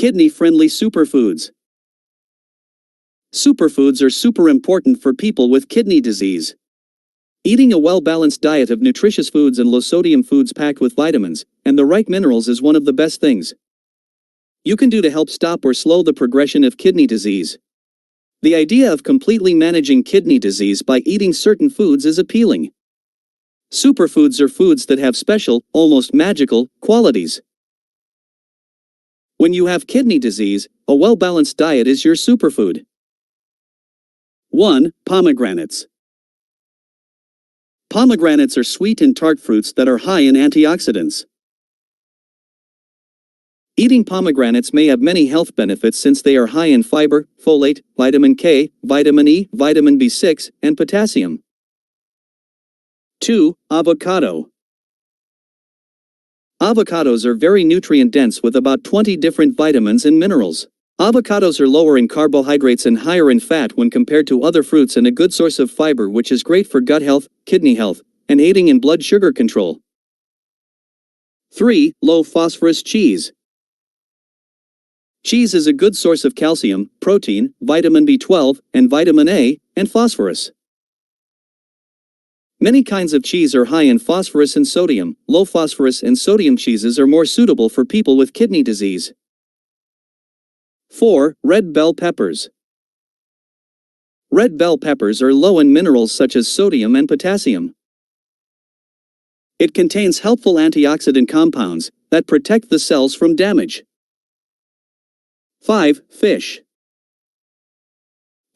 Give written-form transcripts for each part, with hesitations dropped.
Kidney-friendly superfoods. Superfoods are super important for people with kidney disease. Eating a well-balanced diet of nutritious foods and low-sodium foods packed with vitamins and the right minerals is one of the best things you can do to help stop or slow the progression of kidney disease. The idea of completely managing kidney disease by eating certain foods is appealing. Superfoods are foods that have special, almost magical, qualities. When you have kidney disease, a well-balanced diet is your superfood. 1. Pomegranates. Pomegranates are sweet and tart fruits that are high in antioxidants. Eating pomegranates may have many health benefits since they are high in fiber, folate, vitamin K, vitamin E, vitamin B6, and potassium. 2. Avocado. Avocados are very nutrient-dense with about 20 different vitamins and minerals. Avocados are lower in carbohydrates and higher in fat when compared to other fruits and a good source of fiber which is great for gut health, kidney health, and aiding in blood sugar control. 3. Low-phosphorus cheese. Cheese is a good source of calcium, protein, vitamin B12, and vitamin A, and phosphorus. Many kinds of cheese are high in phosphorus and sodium. Low phosphorus and sodium cheeses are more suitable for people with kidney disease. 4. Red bell peppers. Red bell peppers are low in minerals such as sodium and potassium. It contains helpful antioxidant compounds that protect the cells from damage. 5. Fish.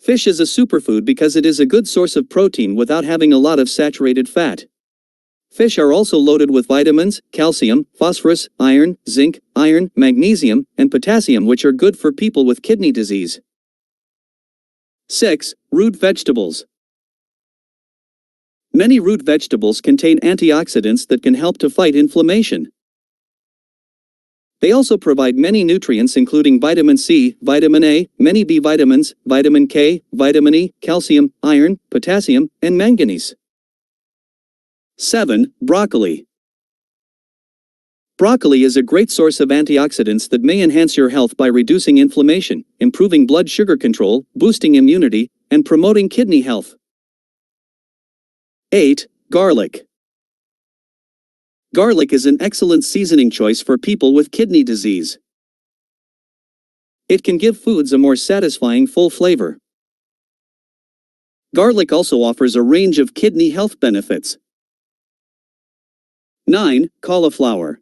Fish is a superfood because it is a good source of protein without having a lot of saturated fat. Fish are also loaded with vitamins, calcium, phosphorus, iron, zinc, magnesium, and potassium which are good for people with kidney disease. 6. Root vegetables. Many root vegetables contain antioxidants that can help to fight inflammation. They also provide many nutrients including vitamin C, vitamin A, many B vitamins, vitamin K, vitamin E, calcium, iron, potassium, and manganese. 7. Broccoli. Broccoli is a great source of antioxidants that may enhance your health by reducing inflammation, improving blood sugar control, boosting immunity, and promoting kidney health. 8. Garlic. Garlic is an excellent seasoning choice for people with kidney disease. It can give foods a more satisfying full flavor. Garlic also offers a range of kidney health benefits. 9. Cauliflower.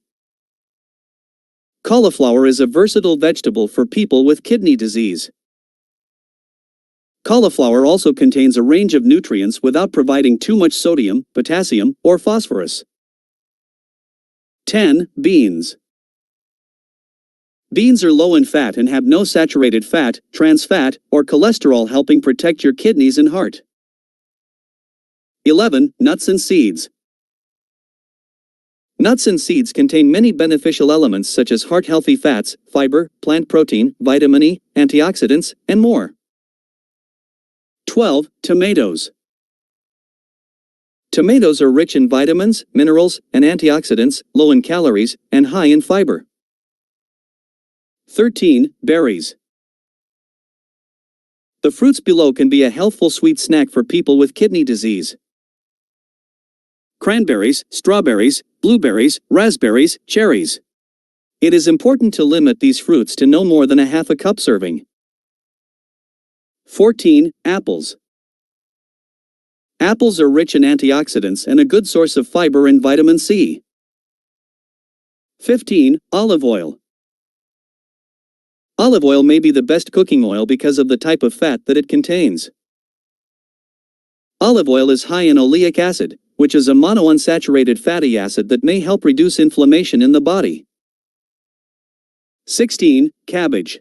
Cauliflower is a versatile vegetable for people with kidney disease. Cauliflower also contains a range of nutrients without providing too much sodium, potassium, or phosphorus. 10. Beans. Beans are low in fat and have no saturated fat, trans fat, or cholesterol helping protect your kidneys and heart. 11. Nuts and seeds. Nuts and seeds contain many beneficial elements such as heart-healthy fats, fiber, plant protein, vitamin E, antioxidants, and more. 12. Tomatoes. Tomatoes are rich in vitamins, minerals, and antioxidants, low in calories, and high in fiber. 13. Berries. The fruits below can be a healthful sweet snack for people with kidney disease. Cranberries, strawberries, blueberries, raspberries, cherries. It is important to limit these fruits to no more than a half a cup serving. 14. Apples. Apples are rich in antioxidants and a good source of fiber and vitamin C. 15. Olive oil. Olive oil may be the best cooking oil because of the type of fat that it contains. Olive oil is high in oleic acid, which is a monounsaturated fatty acid that may help reduce inflammation in the body. 16. Cabbage.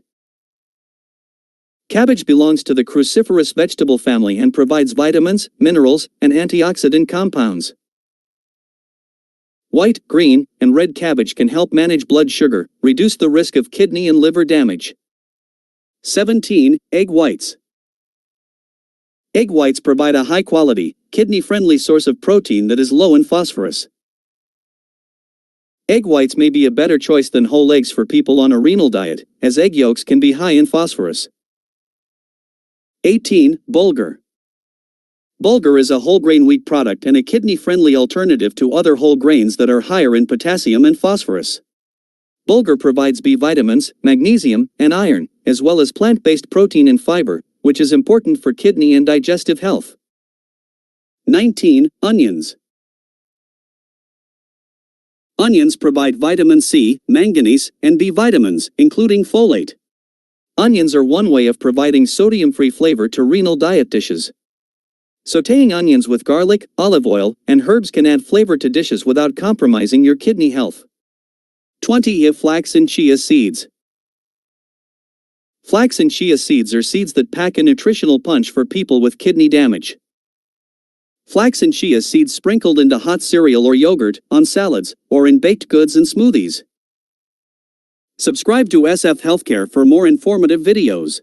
Cabbage belongs to the cruciferous vegetable family and provides vitamins, minerals, and antioxidant compounds. White, green, and red cabbage can help manage blood sugar, reduce the risk of kidney and liver damage. 17. Egg whites. Egg whites provide a high-quality, kidney-friendly source of protein that is low in phosphorus. Egg whites may be a better choice than whole eggs for people on a renal diet, as egg yolks can be high in phosphorus. 18. Bulgur. Bulgur is a whole grain wheat product and a kidney-friendly alternative to other whole grains that are higher in potassium and phosphorus. Bulgur provides B vitamins, magnesium, and iron, as well as plant-based protein and fiber, which is important for kidney and digestive health. 19. Onions. Onions provide vitamin C, manganese, and B vitamins, including folate. Onions are one way of providing sodium-free flavor to renal diet dishes. Sautéing onions with garlic, olive oil, and herbs can add flavor to dishes without compromising your kidney health. 20. Flax and chia seeds. Flax and chia seeds are seeds that pack a nutritional punch for people with kidney damage. Flax and chia seeds sprinkled into hot cereal or yogurt, on salads, or in baked goods and smoothies. Subscribe to SF Healthcare for more informative videos.